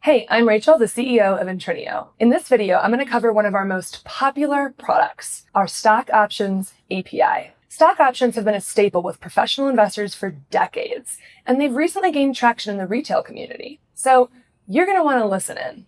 Hey, I'm Rachel, the CEO of Intrinio. In this video, I'm going to cover one of our most popular products, our stock options API. Stock options have been a staple with professional investors for decades, and they've recently gained traction in the retail community. So you're going to want to listen in.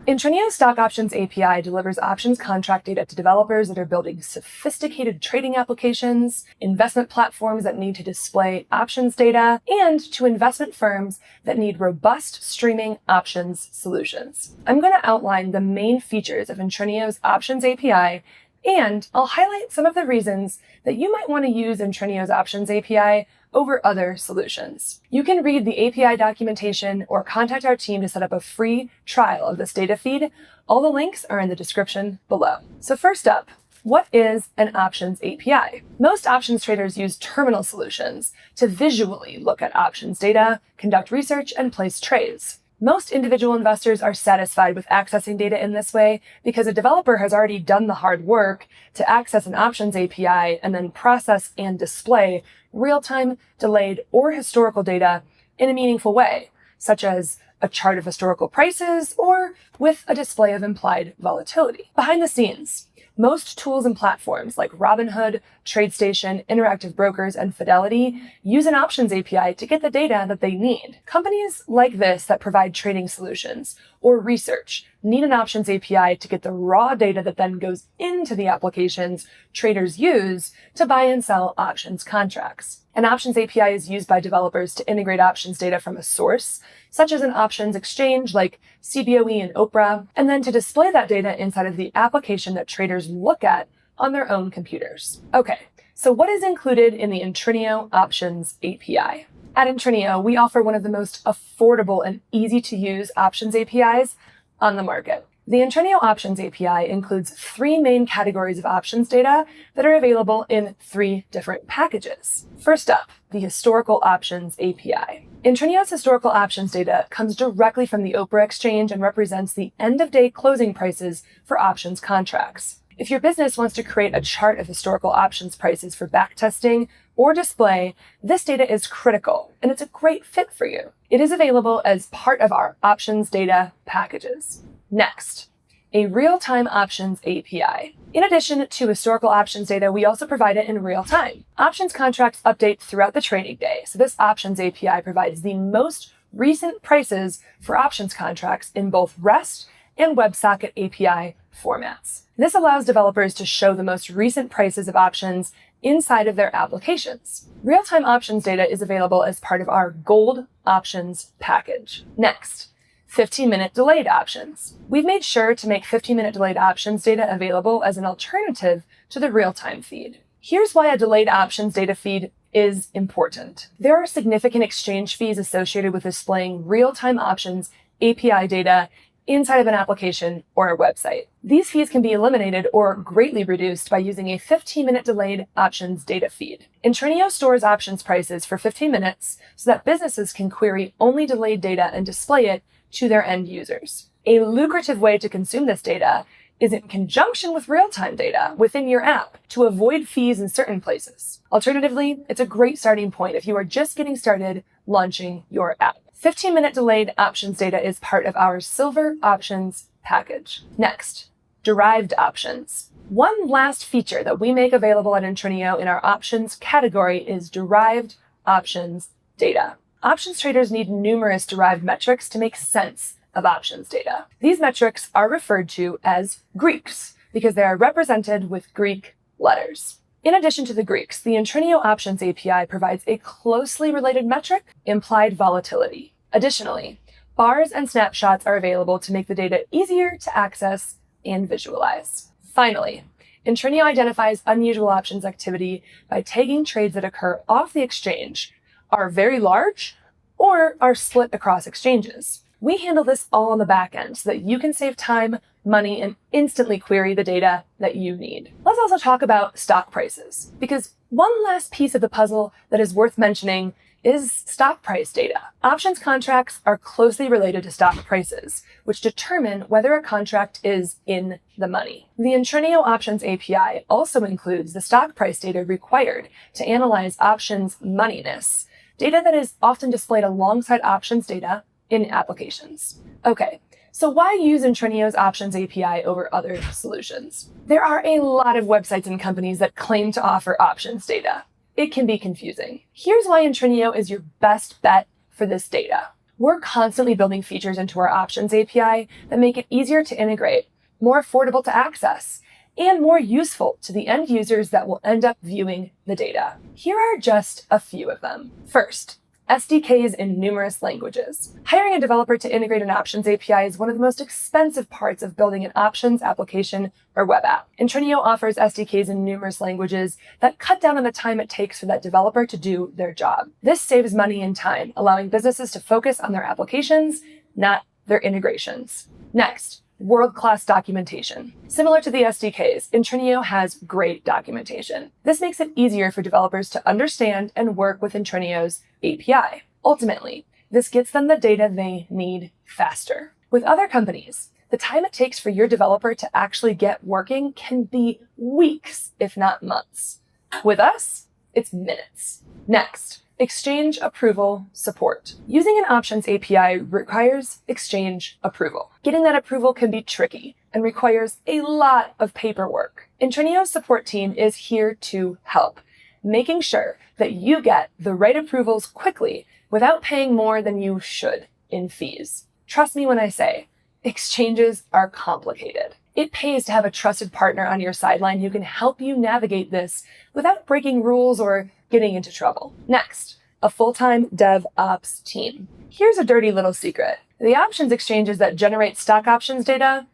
Intrinio's Stock Options API delivers options contract data to developers that are building sophisticated trading applications, investment platforms that need to display options data, and to investment firms that need robust streaming options solutions. I'm going to outline the main features of Intrinio's Options API, and I'll highlight some of the reasons that you might want to use Intrinio's Options API over other solutions. You can read the API documentation or contact our team to set up a free trial of this data feed. All the links are in the description below. So first up, what is an options API? Most options traders use terminal solutions to visually look at options data, conduct research, and place trades. Most individual investors are satisfied with accessing data in this way because a developer has already done the hard work to access an options API and then process and display real-time, delayed, or historical data in a meaningful way, such as a chart of historical prices or with a display of implied volatility. Behind the scenes, most tools and platforms like Robinhood, TradeStation, Interactive Brokers, and Fidelity use an options API to get the data that they need. Companies like this that provide trading solutions or research need an options API to get the raw data that then goes into the applications traders use to buy and sell options contracts. An options API is used by developers to integrate options data from a source, such as an options exchange like CBOE and Oprah, and then to display that data inside of the application that traders look at on their own computers. Okay, so what is included in the Intrinio Options API? At Intrinio, we offer one of the most affordable and easy to use options APIs on the market. The Intrinio Options API includes three main categories of options data that are available in three different packages. First up, the Historical Options API. Intrinio's historical options data comes directly from the Oprah exchange and represents the end-of-day closing prices for options contracts. If your business wants to create a chart of historical options prices for backtesting or display, this data is critical, and it's a great fit for you. It is available as part of our options data packages. Next, a real-time options API. In addition to historical options data, we also provide it in real time. Options contracts update throughout the trading day, so this options API provides the most recent prices for options contracts in both REST and WebSocket API formats. This allows developers to show the most recent prices of options inside of their applications. Real-time options data is available as part of our Gold Options package. Next, 15-minute delayed options. We've made sure to make 15-minute delayed options data available as an alternative to the real-time feed. Here's why a delayed options data feed is important. There are significant exchange fees associated with displaying real-time options API data inside of an application or a website. These fees can be eliminated or greatly reduced by using a 15-minute delayed options data feed. Intrinio stores options prices for 15 minutes so that businesses can query only delayed data and display it to their end users. A lucrative way to consume this data is in conjunction with real-time data within your app to avoid fees in certain places. Alternatively, it's a great starting point if you are just getting started launching your app. 15-minute delayed options data is part of our Silver Options package. Next, derived options. One last feature that we make available at Intrinio in our options category is derived options data. Options traders need numerous derived metrics to make sense of options data. These metrics are referred to as Greeks because they are represented with Greek letters. In addition to the Greeks, the Intrinio Options API provides a closely related metric, implied volatility. Additionally, bars and snapshots are available to make the data easier to access and visualize. Finally, Intrinio identifies unusual options activity by tagging trades that occur off the exchange, are very large, or are split across exchanges. We handle this all on the back end so that you can save time, money, and instantly query the data that you need. Let's also talk about stock prices, because one last piece of the puzzle that is worth mentioning is stock price data. Options contracts are closely related to stock prices, which determine whether a contract is in the money. The Intrinio Options API also includes the stock price data required to analyze options moneyness, data that is often displayed alongside options data in applications. Okay, so why use Intrinio's Options API over other solutions? There are a lot of websites and companies that claim to offer options data. It can be confusing. Here's why Intrinio is your best bet for this data. We're constantly building features into our Options API that make it easier to integrate, more affordable to access, and more useful to the end users that will end up viewing the data. Here are just a few of them. First, SDKs in numerous languages. Hiring a developer to integrate an Options API is one of the most expensive parts of building an Options application or web app. Intrinio offers SDKs in numerous languages that cut down on the time it takes for that developer to do their job. This saves money and time, allowing businesses to focus on their applications, not their integrations. Next, world-class documentation. Similar to the SDKs, Intrinio has great documentation. This makes it easier for developers to understand and work with Intrinio's API. Ultimately, this gets them the data they need faster. With other companies, the time it takes for your developer to actually get working can be weeks, if not months. With us, it's minutes. Next, Exchange approval support. Using an Options API requires Exchange approval. Getting that approval can be tricky and requires a lot of paperwork. Intrinio's support team is here to help, making sure that you get the right approvals quickly without paying more than you should in fees. Trust me when I say, exchanges are complicated. It pays to have a trusted partner on your sideline who can help you navigate this without breaking rules or getting into trouble. Next, a full-time DevOps team. Here's a dirty little secret. The options exchanges that generate stock options data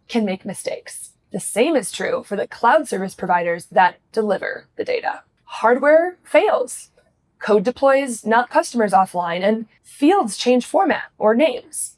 can make mistakes. The same is true for the cloud service providers that deliver the data. Hardware fails. Code deploys not customers offline, and fields change format or names.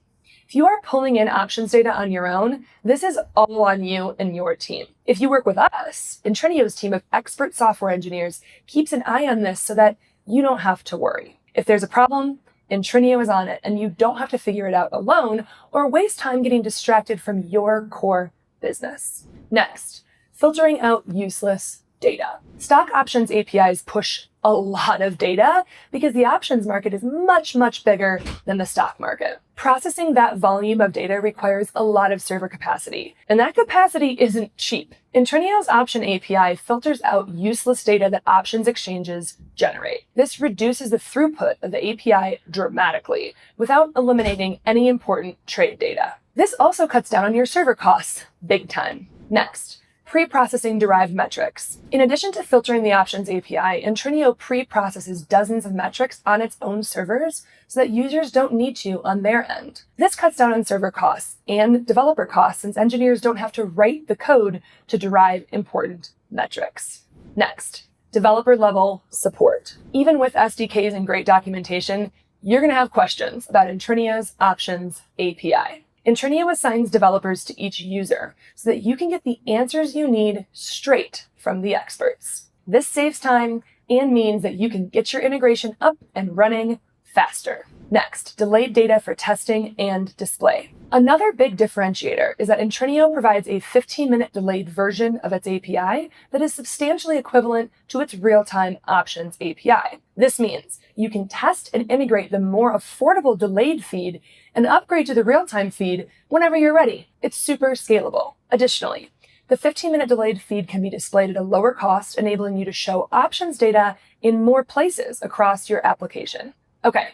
If you are pulling in options data on your own, this is all on you and your team. If you work with us, Intrinio's team of expert software engineers keeps an eye on this so that you don't have to worry. If there's a problem, Intrinio is on it, and you don't have to figure it out alone or waste time getting distracted from your core business. Next, filtering out useless data. Stock options APIs push a lot of data because the options market is much, much bigger than the stock market. Processing that volume of data requires a lot of server capacity, and that capacity isn't cheap. Intrinio's Option API filters out useless data that options exchanges generate. This reduces the throughput of the API dramatically without eliminating any important trade data. This also cuts down on your server costs big time. Next, pre-processing derived metrics. In addition to filtering the Options API, Intrinio pre-processes dozens of metrics on its own servers so that users don't need to on their end. This cuts down on server costs and developer costs since engineers don't have to write the code to derive important metrics. Next, developer level support. Even with SDKs and great documentation, you're going to have questions about Intrinio's Options API. Intrinio assigns developers to each user so that you can get the answers you need straight from the experts. This saves time and means that you can get your integration up and running faster. Next, delayed data for testing and display. Another big differentiator is that Intrinio provides a 15-minute delayed version of its API that is substantially equivalent to its real-time options API. This means you can test and integrate the more affordable delayed feed and upgrade to the real-time feed whenever you're ready. It's super scalable. Additionally, the 15-minute delayed feed can be displayed at a lower cost, enabling you to show options data in more places across your application. Okay,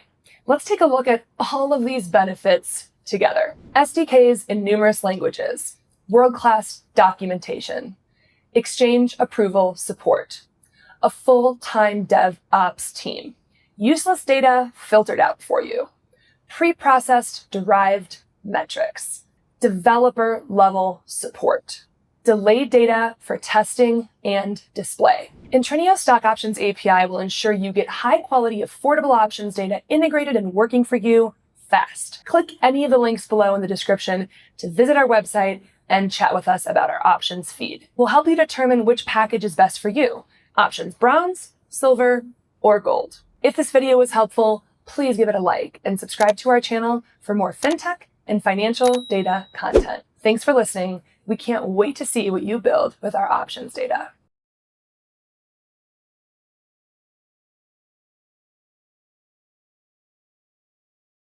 let's take a look at all of these benefits together. SDKs in numerous languages, world-class documentation, exchange approval support, a full-time DevOps team, useless data filtered out for you, pre-processed derived metrics, developer level support, delayed data for testing and display. Intrinio Stock Options API will ensure you get high-quality, affordable options data integrated and working for you fast. Click any of the links below in the description to visit our website and chat with us about our options feed. We'll help you determine which package is best for you: options bronze, silver, or gold. If this video was helpful, please give it a like and subscribe to our channel for more fintech and financial data content. Thanks for listening. We can't wait to see what you build with our options data.